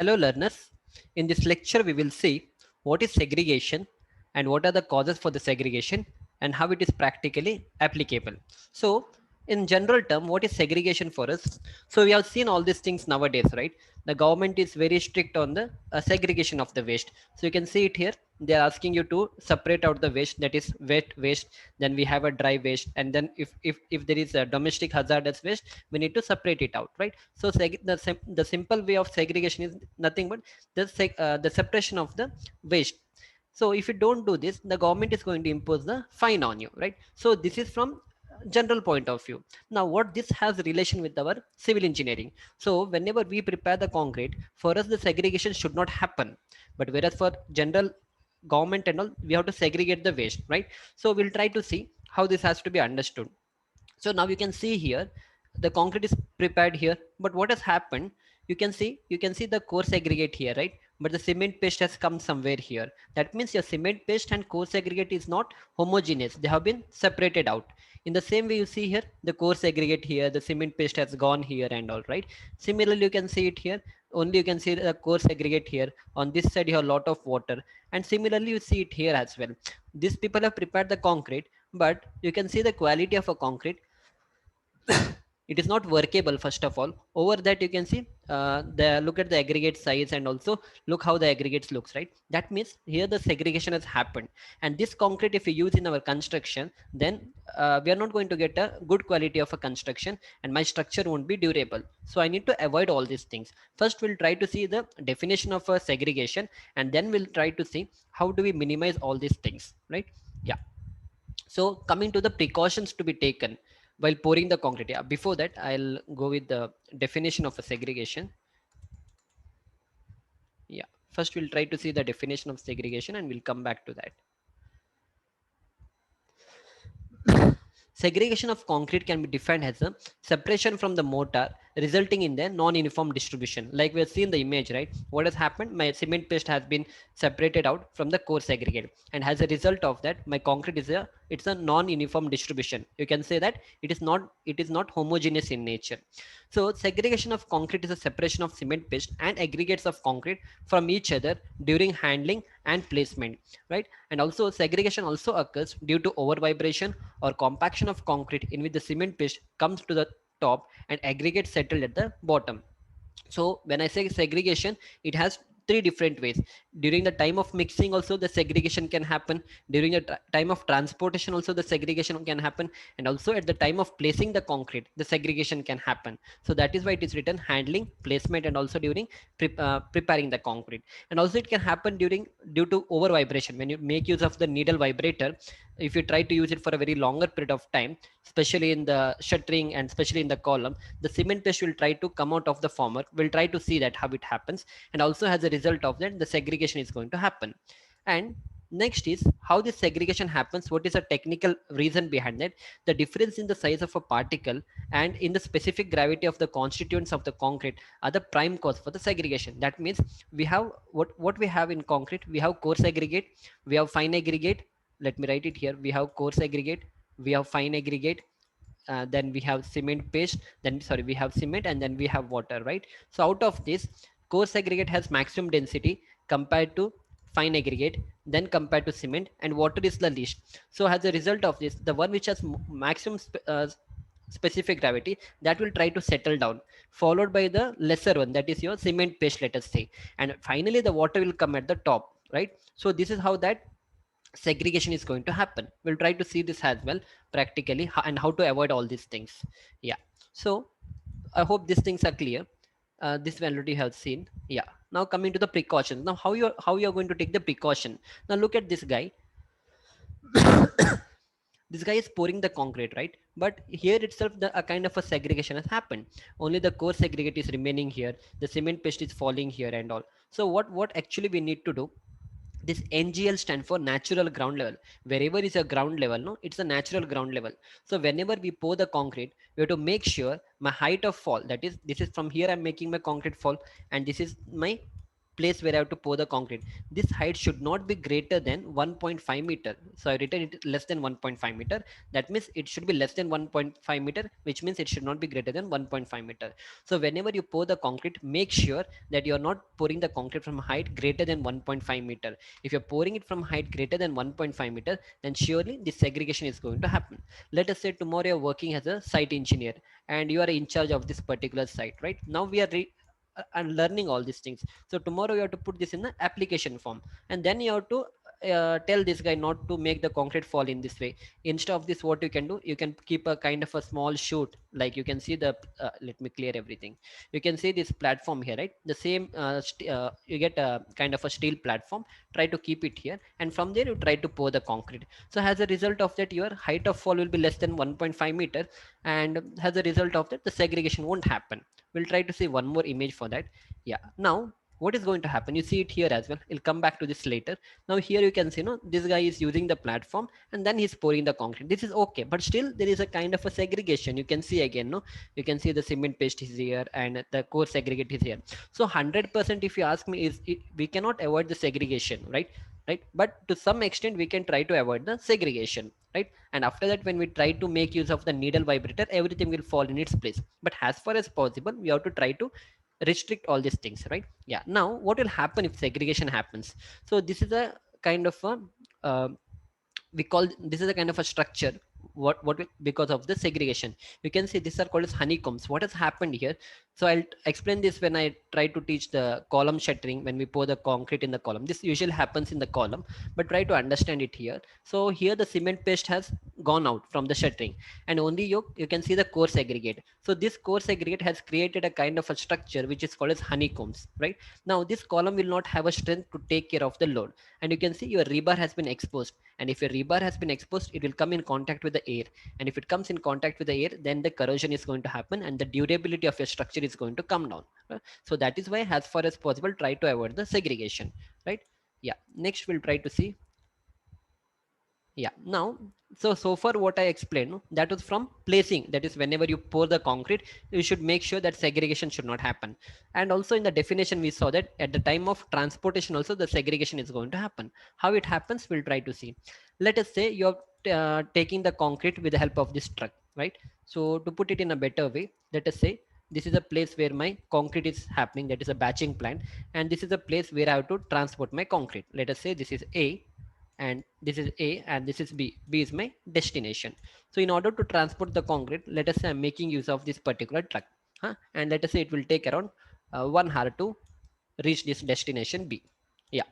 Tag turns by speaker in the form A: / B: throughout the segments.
A: Hello learners, in this lecture we will see what is segregation and what are the causes for the segregation and how it is practically applicable. So in general term, what is segregation for us? So we have seen all these things nowadays, right? The government is very strict on the segregation of the waste. So you can see it here. They are asking you to separate out the waste, that is wet waste. Then we have a dry waste, and then if there is a domestic hazardous waste, we need to separate it out, right? So the simple way of segregation is nothing but the separation of the waste. So if you don't do this, the government is going to impose the fine on you, right? So this is from general point of view. Now what this has relation with our civil engineering. So whenever we prepare the concrete, for us the segregation should not happen, but whereas for general government and all, we have to segregate the waste, right? So we'll try to see how this has to be understood. So now you can see here the concrete is prepared here, but what has happened, you can see the coarse aggregate here, right? But the cement paste has come somewhere here. That means your cement paste and coarse aggregate is not homogeneous, they have been separated out. In the same way, you see here the coarse aggregate here, the cement paste has gone here and all, right? Similarly, you can see it here, only you can see the coarse aggregate here. On this side you have a lot of water, and similarly you see it here as well. These people have prepared the concrete, but you can see the quality of a concrete, it is not workable. First of all, over that you can see the look at the aggregate size, and also look how the aggregates looks, right? That means here the segregation has happened, and this concrete if we use in our construction, then we are not going to get a good quality of a construction, and my structure won't be durable. So I need to avoid all these things. First we'll try to see the definition of a segregation, and then we'll try to see how do we minimize all these things, right? Yeah. So coming to the precautions to be taken while pouring the concrete. Yeah, before that, I'll go with the definition of a segregation. Yeah, first we'll try to see the definition of segregation and we'll come back to that. Segregation of concrete can be defined as a separation from the mortar resulting in the non-uniform distribution. Like we have seen the image, right? What has happened? My cement paste has been separated out from the coarse aggregate, and as a result of that, my concrete is a non-uniform distribution. You can say that it is not homogeneous in nature. So segregation of concrete is a separation of cement paste and aggregates of concrete from each other during handling and placement, right? And also segregation also occurs due to over vibration or compaction of concrete in which the cement paste comes to the top and aggregate settled at the bottom. So when I say segregation, it has three different ways. During the time of mixing also the segregation can happen, during the time of transportation also the segregation can happen, and also at the time of placing the concrete the segregation can happen. So that is why it is written handling, placement, and also during preparing the concrete. And also it can happen due to over vibration. When you make use of the needle vibrator, if you try to use it for a very longer period of time, especially in the shuttering and especially in the column, the cement paste will try to come out of the former. We'll try to see that how it happens, and also as a result of that the segregation is going to happen. And next is how this segregation happens, what is a technical reason behind it. The difference in the size of a particle and in the specific gravity of the constituents of the concrete are the prime cause for the segregation. That means we have what we have in concrete. We have coarse aggregate, we have fine aggregate. Let me write it here. We have coarse aggregate, we have fine aggregate, then we have cement paste, then sorry, we have cement, and then we have water, right? So out of this, coarse aggregate has maximum density compared to fine aggregate, then compared to cement, and water is the least. So as a result of this, the one which has maximum specific gravity, that will try to settle down, followed by the lesser one, that is your cement paste, let us say, and finally the water will come at the top, right? So this is how that segregation is going to happen. We'll try to see this as well practically, and how to avoid all these things. Yeah. So I hope these things are clear. This we already have seen. Yeah. Now coming to the precautions. Now how you're going to take the precaution. Now look at this guy. This guy is pouring the concrete, right? But here itself a kind of a segregation has happened. Only the coarse segregate is remaining here, the cement paste is falling here and all. So what actually we need to do, this NGL stand for natural ground level. Wherever is a ground level, no, it's a natural ground level. So whenever we pour the concrete, we have to make sure my height of fall, that is, this is from here I'm making my concrete fall, and this is my place where I have to pour the concrete, this height should not be greater than 1.5 meter. So I written it less than 1.5 meter. That means it should be less than 1.5 meter, which means it should not be greater than 1.5 meter. So whenever you pour the concrete, make sure that you are not pouring the concrete from height greater than 1.5 meter. If you're pouring it from height greater than 1.5 meter, then surely this segregation is going to happen. Let us say tomorrow you're working as a site engineer and you are in charge of this particular site, right? Now we are and learning all these things. So tomorrow you have to put this in the application form, and then you have to tell this guy not to make the concrete fall in this way. Instead of this, what you can do, you can keep a kind of a small chute, like you can see the let me clear everything. You can see this platform here, right? The same you get a kind of a steel platform, try to keep it here, and from there you try to pour the concrete. So as a result of that, your height of fall will be less than 1.5 meter, and as a result of that, the segregation won't happen. We'll try to see one more image for that. Yeah, now what is going to happen, you see it here as well. I'll come back to this later. Now here you can see, no, this guy is using the platform and then he's pouring the concrete. This is okay, but still there is a kind of a segregation. You can see again, no, you can see the cement paste is here and the core segregate is here. So 100%, if you ask me, is it, we cannot avoid the segregation, right, but to some extent we can try to avoid the segregation, right? And after that, when we try to make use of the needle vibrator, everything will fall in its place. But as far as possible, we have to try to restrict all these things, right? Yeah, now what will happen if segregation happens? So this is a kind of a uh, we call, this is a kind of a structure, because of the segregation. You can see these are called as honeycombs. What has happened here? So I'll explain this when I try to teach the column shuttering. When we pour the concrete in the column, this usually happens in the column, but try to understand it here. So here the cement paste has gone out from the shuttering, and only you can see the core segregate. So this core segregate has created a kind of a structure which is called as honeycombs, right? Now this column will not have a strength to take care of the load, and you can see your rebar has been exposed. And if your rebar has been exposed, it will come in contact with the air, and if it comes in contact with the air, then the corrosion is going to happen and the durability of your structure is going to come down. So that is why, as far as possible, try to avoid the segregation, right? Yeah, next we'll try to see. Yeah, now, so far what I explained, no, that was from placing. That is, whenever you pour the concrete, you should make sure that segregation should not happen. And also in the definition, we saw that at the time of transportation also the segregation is going to happen. How it happens, we'll try to see. Let us say you're taking the concrete with the help of this truck, right? So to put it in a better way, let us say this is a place where my concrete is happening, that is a batching plant, and this is a place where I have to transport my concrete. Let us say this is A, and this is A, and this is B. B is my destination. So in order to transport the concrete, let us say I'm making use of this particular truck, and let us say it will take around 1 hour to reach this destination B. Yeah.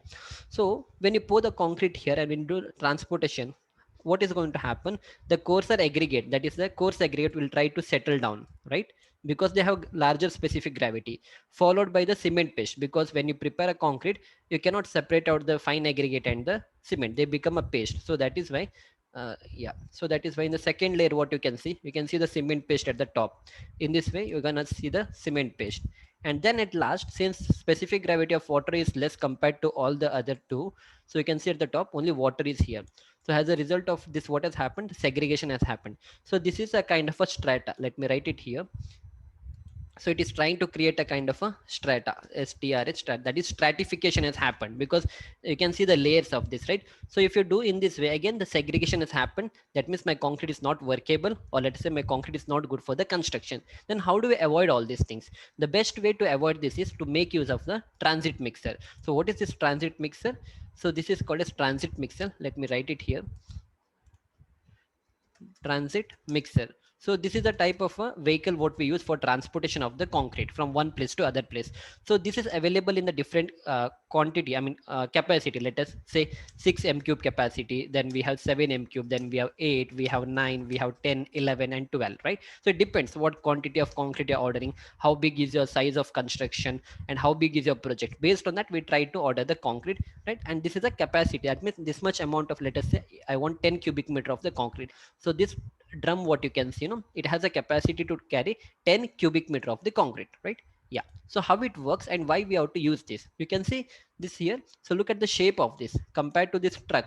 A: So when you pour the concrete here and when you do transportation, what is going to happen? The coarser aggregate, that is the coarse aggregate, will try to settle down, right? Because they have larger specific gravity, followed by the cement paste, because when you prepare a concrete, you cannot separate out the fine aggregate and the cement, they become a paste. So that is why yeah, so that is why in the second layer, what you can see the cement paste at the top. In this way, you're gonna see the cement paste. And then at last, since specific gravity of water is less compared to all the other two, so you can see at the top only water is here. So as a result of this, what has happened? Segregation has happened. So this is a kind of a strata. Let me write it here. So it is trying to create a kind of a strata, strata, that is stratification has happened, because you can see the layers of this, right? So if you do in this way, again the segregation has happened. That means my concrete is not workable, or let's say my concrete is not good for the construction. Then how do we avoid all these things? The best way to avoid this is to make use of the transit mixer. So what is this transit mixer? So this is called as transit mixer. Let me write it here. Transit mixer. So this is the type of a vehicle what we use for transportation of the concrete from one place to other place. So this is available in the different quantity, I mean capacity. Let us say 6 m cube capacity, then we have 7 m cube, then we have 8, we have 9, we have 10, 11 and 12, right? So it depends what quantity of concrete you're ordering, how big is your size of construction, and how big is your project. Based on that, we try to order the concrete, right? And this is a capacity, that means this much amount of, let us say I want 10 cubic meter of the concrete. So this drum, what you can see, it has a capacity to carry 10 cubic meter of the concrete, right? Yeah. So how it works and why we have to use this, you can see this here. So look at the shape of this compared to this truck.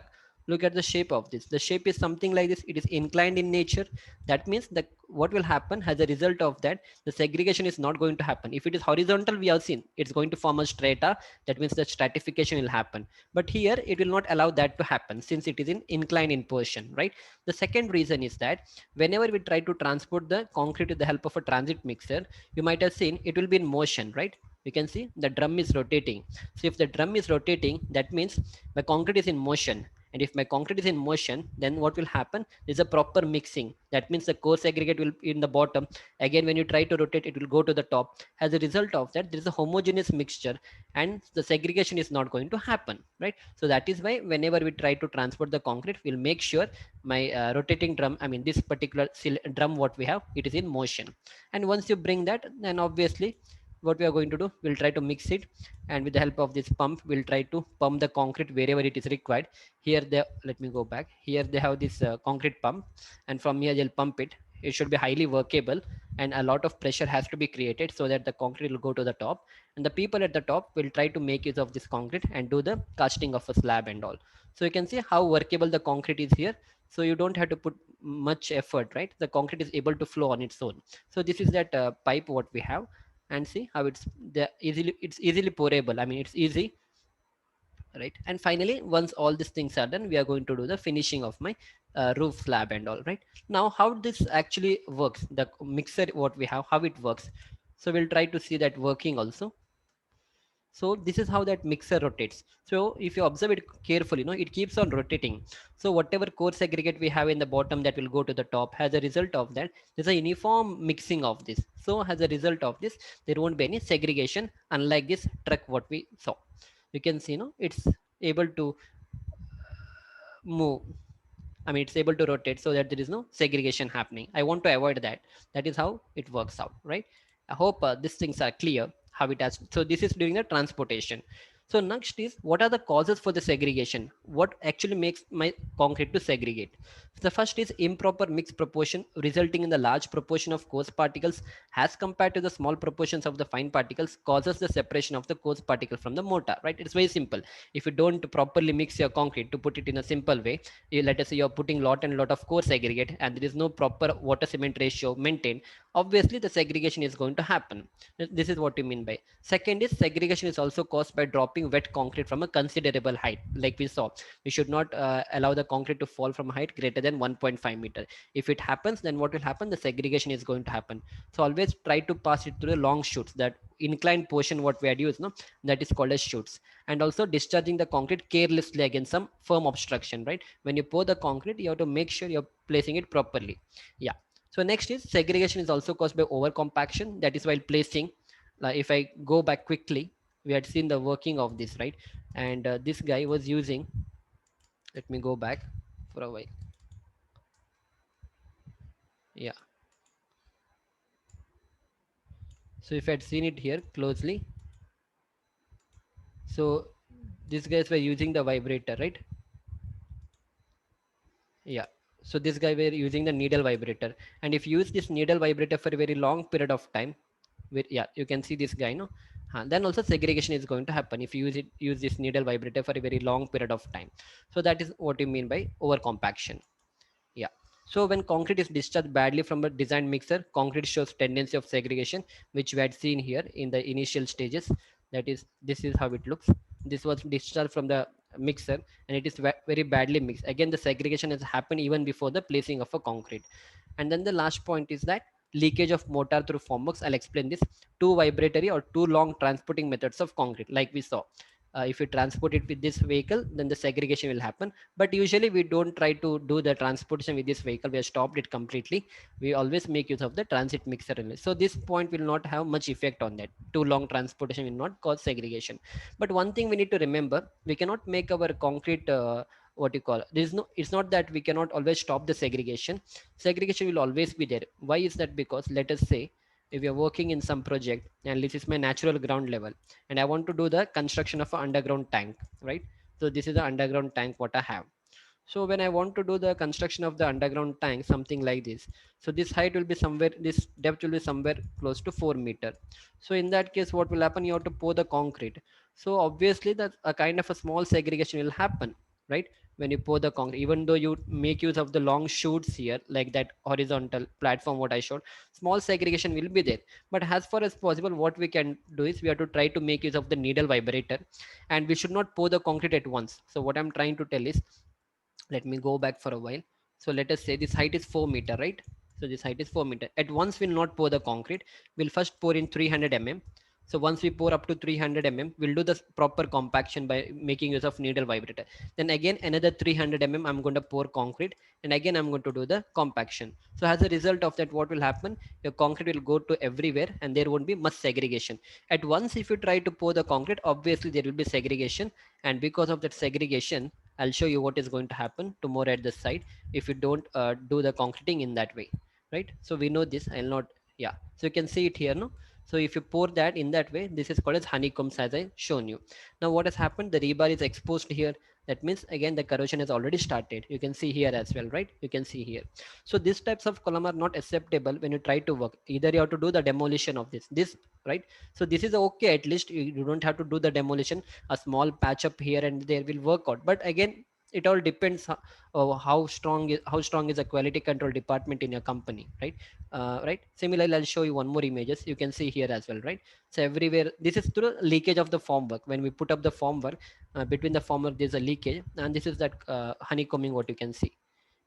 A: Look at the shape of this. The shape is something like this. It is inclined in nature. That means that what will happen as a result of that, the segregation is not going to happen. If it is horizontal, we have seen it's going to form a strata. That means the stratification will happen. But here it will not allow that to happen since it is in incline in position, right? The second reason is that whenever we try to transport the concrete with the help of a transit mixer, you might have seen it will be in motion, right? You can see the drum is rotating. So if the drum is rotating, that means the concrete is in motion. And if my concrete is in motion, then what will happen is a proper mixing. That means the coarse aggregate will be in the bottom. Again, when you try to rotate, it will go to the top. As a result of that, there is a homogeneous mixture and the segregation is not going to happen, right? So that is why whenever we try to transport the concrete, we'll make sure my rotating drum, I mean this particular drum what we have, it is in motion. And once you bring that, then obviously what we are going to do, we'll try to mix it, and with the help of this pump we'll try to pump the concrete wherever it is required. Here they, let me go back, here they have this concrete pump, and from here they'll pump it. It should be highly workable, and a lot of pressure has to be created so that the concrete will go to the top, and the people at the top will try to make use of this concrete and do the casting of a slab and all. So you can see how workable the concrete is here. So you don't have to put much effort, right? The concrete is able to flow on its own. So this is that pipe what we have, and see how it's easily pourable. I mean it's easy, right? And finally, once all these things are done, we are going to do the finishing of my roof slab and all, right? Now how this actually works, the mixer what we have, how it works. So we'll try to see that working also. So this is how that mixer rotates. So if you observe it carefully, it keeps on rotating. So whatever coarse aggregate we have in the bottom, that will go to the top. As a result of that, there's a uniform mixing of this. So as a result of this, there won't be any segregation, unlike this truck what we saw. You can see, it's able to move. I mean, it's able to rotate so that there is no segregation happening. I want to avoid that. That is how it works out, right? I hope these things are clear how it has. So this is during the transportation. So next is, what are the causes for the segregation? What actually makes my concrete to segregate? The first is improper mix proportion, resulting in the large proportion of coarse particles as compared to the small proportions of the fine particles, causes the separation of the coarse particle from the mortar, right? It's very simple. If you don't properly mix your concrete, to put it in a simple way, let us say you're putting lot and lot of coarse aggregate and there is no proper water cement ratio maintained, obviously the segregation is going to happen. This is what you mean by. Second is, segregation is also caused by dropping wet concrete from a considerable height. Like we saw, we should not allow the concrete to fall from a height greater than 1.5 meter. If it happens, then what will happen? The segregation is going to happen. So always try to pass it through the long chutes, that inclined portion what we had used, that is called as chutes. And also discharging the concrete carelessly against some firm obstruction, right? When you pour the concrete, you have to make sure you're placing it properly. Yeah. So next is, segregation is also caused by over compaction. That is while placing. Like if I go back quickly, we had seen the working of this, right? And this guy was using, let me go back for a while. Yeah. So if I had seen it here closely, so these guys were using the vibrator, right? Yeah. So this guy were using the needle vibrator, and if you use this needle vibrator for a very long period of time, yeah, you can see this guy, no. Then also segregation is going to happen if you use this needle vibrator for a very long period of time. So that is what you mean by over compaction. Yeah. So when concrete is discharged badly from a design mixer, concrete shows tendency of segregation, which we had seen here in the initial stages. That is, this is how it looks. This was discharged from the mixer and it is very badly mixed. Again, the segregation has happened even before the placing of a concrete. And then the last point is that leakage of mortar through formworks. I'll explain this. Too vibratory or too long transporting methods of concrete, like we saw. If you transport it with this vehicle, then the segregation will happen. But usually we don't try to do the transportation with this vehicle. We have stopped it completely. We always make use of the transit mixer only. So this point will not have much effect on that. Too long transportation will not cause segregation. But one thing we need to remember, we cannot make our concrete what you call, there is no, it's not that we cannot always stop the segregation. Segregation will always be there. Why is that? Because let us say if you're working in some project and this is my natural ground level and I want to do the construction of an underground tank, right? So this is the underground tank what I have. So when I want to do the construction of the underground tank, something like this, so this height will be somewhere, this depth will be somewhere close to 4 meter. So in that case, what will happen? You have to pour the concrete. So obviously that a kind of a small segregation will happen, right? When you pour the concrete, even though you make use of the long chutes here, like that horizontal platform what I showed, small segregation will be there. But as far as possible, what we can do is we have to try to make use of the needle vibrator, and we should not pour the concrete at once. So what I'm trying to tell is, let me go back for a while. So let us say this height is 4 meter, right? So this height is 4 meter. At once we'll not pour the concrete. We'll first pour in 300 mm. So once we pour up to 300 mm, we'll do the proper compaction by making use of needle vibrator. Then again another 300 mm I'm going to pour concrete, and again I'm going to do the compaction. So as a result of that, what will happen? Your concrete will go to everywhere and there won't be much segregation. At once if you try to pour the concrete, obviously there will be segregation, and because of that segregation, I'll show you what is going to happen tomorrow at this site if you don't do the concreting in that way, right? So we know this. I'll not, yeah. So you can see it here, no? So if you pour that in that way, this is called as honeycombs as I shown you. Now what has happened? The rebar is exposed here. That means again the corrosion has already started. You can see here as well, right? You can see here. So these types of column are not acceptable when you try to work. Either you have to do the demolition of this, right? So this is okay. At least you don't have to do the demolition. A small patch up here and there will work out. But again, it all depends how strong is the quality control department in your company, right? Right. Similarly, I'll show you one more images. You can see here as well, right? So everywhere, this is through leakage of the formwork. When we put up the formwork, between the formwork, there's a leakage, and this is that honeycombing what you can see.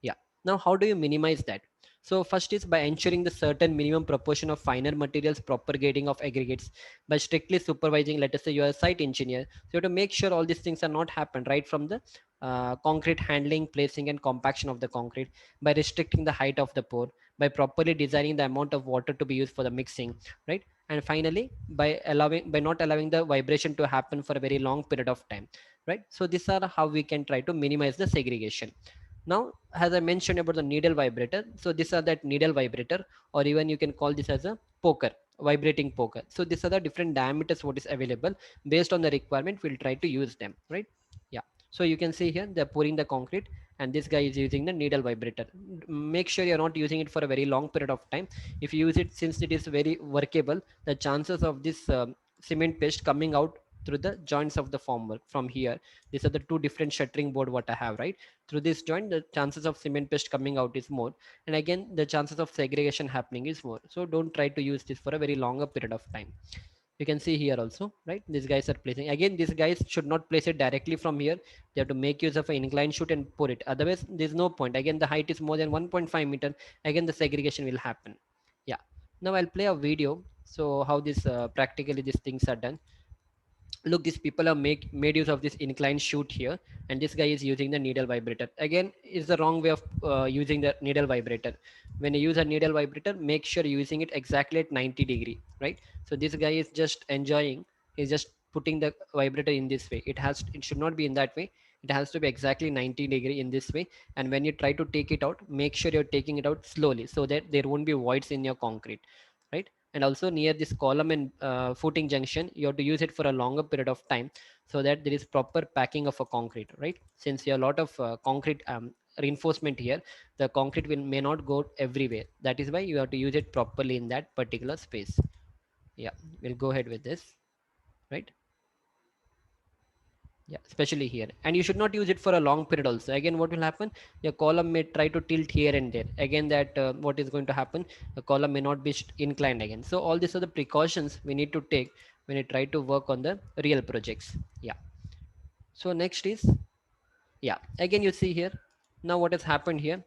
A: Yeah. Now, how do you minimize that? So first is by ensuring the certain minimum proportion of finer materials, proper grading of aggregates, by strictly supervising. Let us say you are a site engineer, so you have to make sure all these things are not happen right from the concrete handling, placing, and compaction of the concrete, by restricting the height of the pour, by properly designing the amount of water to be used for the mixing, right? And finally, by not allowing the vibration to happen for a very long period of time, right? So these are how we can try to minimize the segregation. Now, as I mentioned about the needle vibrator, so these are that needle vibrator, or even you can call this as a poker, vibrating poker. So these are the different diameters what is available. Based on the requirement, we'll try to use them, right? Yeah. So you can see here they're pouring the concrete, and this guy is using the needle vibrator. Make sure you're not using it for a very long period of time. If you use it, since it is very workable, the chances of this cement paste coming out through the joints of the formwork from here, these are the two different shuttering board what I have, right? Through this joint, the chances of cement paste coming out is more, and again the chances of segregation happening is more. So don't try to use this for a very longer period of time. You can see here also, right? These guys are placing, again these guys should not place it directly from here. They have to make use of an incline chute and pour it, otherwise there's no point. Again the height is more than 1.5 meter, again the segregation will happen. Yeah. Now I'll play a video, so how this practically these things are done. Look, these people have made use of this inclined chute here, and this guy is using the needle vibrator. Again, is the wrong way of using the needle vibrator. When you use a needle vibrator, make sure you're using it exactly at 90-degree, right? So this guy is just enjoying, he's just putting the vibrator in this way. It should not be in that way. It has to be exactly 90-degree in this way. And when you try to take it out, make sure you're taking it out slowly so that there won't be voids in your concrete, right? And also near this column and footing junction, you have to use it for a longer period of time, so that there is proper packing of a concrete, right? Since you have a lot of concrete reinforcement here, the concrete may not go everywhere. That is why you have to use it properly in that particular space. Yeah, we'll go ahead with this, right? Yeah, especially here. And you should not use it for a long period also. Again, what will happen? Your column may try to tilt here and there. Again, that what is going to happen? The column may not be inclined again. So all these are the precautions we need to take when you try to work on the real projects. Yeah. So next is, yeah, again you see here. Now what has happened here?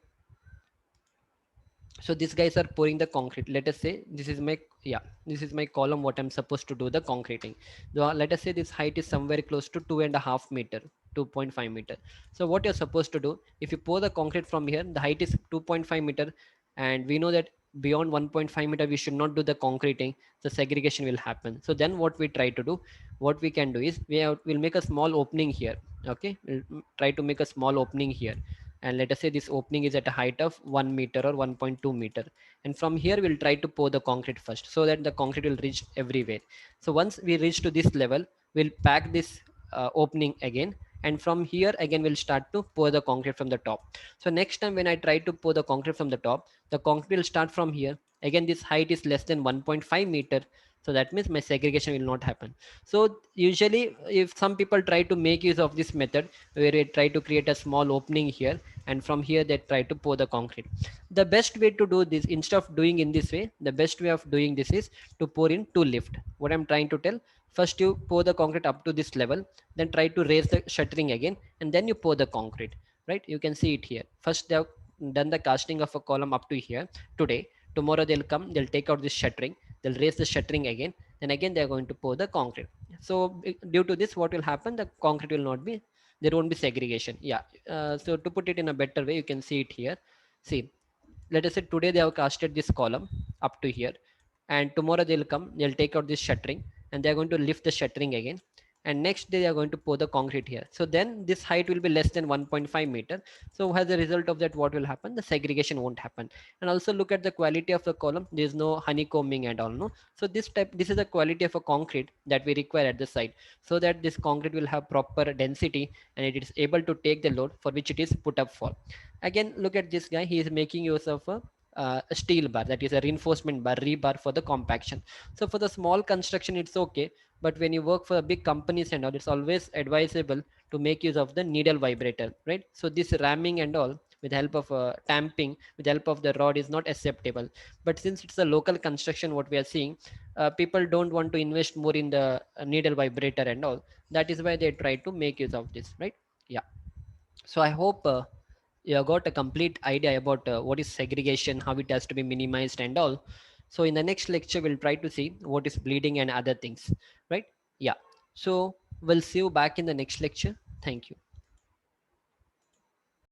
A: So these guys are pouring the concrete. Let us say this is my, yeah, this is my column what I'm supposed to do the concreting. Let us say this height is somewhere close to 2.5 meter, 2.5 meter. So what you're supposed to do, if you pour the concrete from here, the height is 2.5 meter, and we know that beyond 1.5 meter we should not do the concreting. The segregation will happen. So then what we try to do, what we can do is we'll make a small opening here. Okay, we'll try to make a small opening here, and let us say this opening is at a height of 1 meter or 1.2 meter, and from here we'll try to pour the concrete first, so that the concrete will reach everywhere. So once we reach to this level, we'll pack this opening again, and from here again we'll start to pour the concrete from the top. So next time when I try to pour the concrete from the top, the concrete will start from here. Again, this height is less than 1.5 meter, So that means my segregation will not happen. So usually if some people try to make use of this method where they try to create a small opening here, and from here they try to pour the concrete. The best way to do this, instead of doing in this way, the best way of doing this is to pour in two lift. What I'm trying to tell, first you pour the concrete up to this level, then try to raise the shuttering again, and then you pour the concrete, right? You can see it here. First they have done the casting of a column up to here today. Tomorrow they'll come, they'll take out this shuttering, they'll raise the shuttering again, and again they're going to pour the concrete. So due to this, what will happen, the concrete will not be, there won't be segregation. Yeah. So to put it in a better way, you can see it here. See, let us say today they have casted this column up to here, and tomorrow they'll come, they'll take out this shuttering, and they're going to lift the shuttering again, and next day they are going to pour the concrete here. So then this height will be less than 1.5 meter. So as a result of that, what will happen, the segregation won't happen. And also look at the quality of the column, there is no honeycombing at all, no. So this is the quality of a concrete that we require at the site, so that this concrete will have proper density and it is able to take the load for which it is put up for. Again, look at this guy, he is making use of a steel bar, that is a reinforcement bar, rebar, for the compaction. So for the small construction it's okay, but when you work for big companies and all, it's always advisable to make use of the needle vibrator, right? So this ramming and all with help of tamping, with help of the rod, is not acceptable. But since it's a local construction, what we are seeing, people don't want to invest more in the needle vibrator and all. That is why they try to make use of this, right? Yeah. So I hope you have got a complete idea about what is segregation, how it has to be minimized and all. So in the next lecture, we'll try to see what is bleeding and other things, right? Yeah. So we'll see you back in the next lecture. Thank you.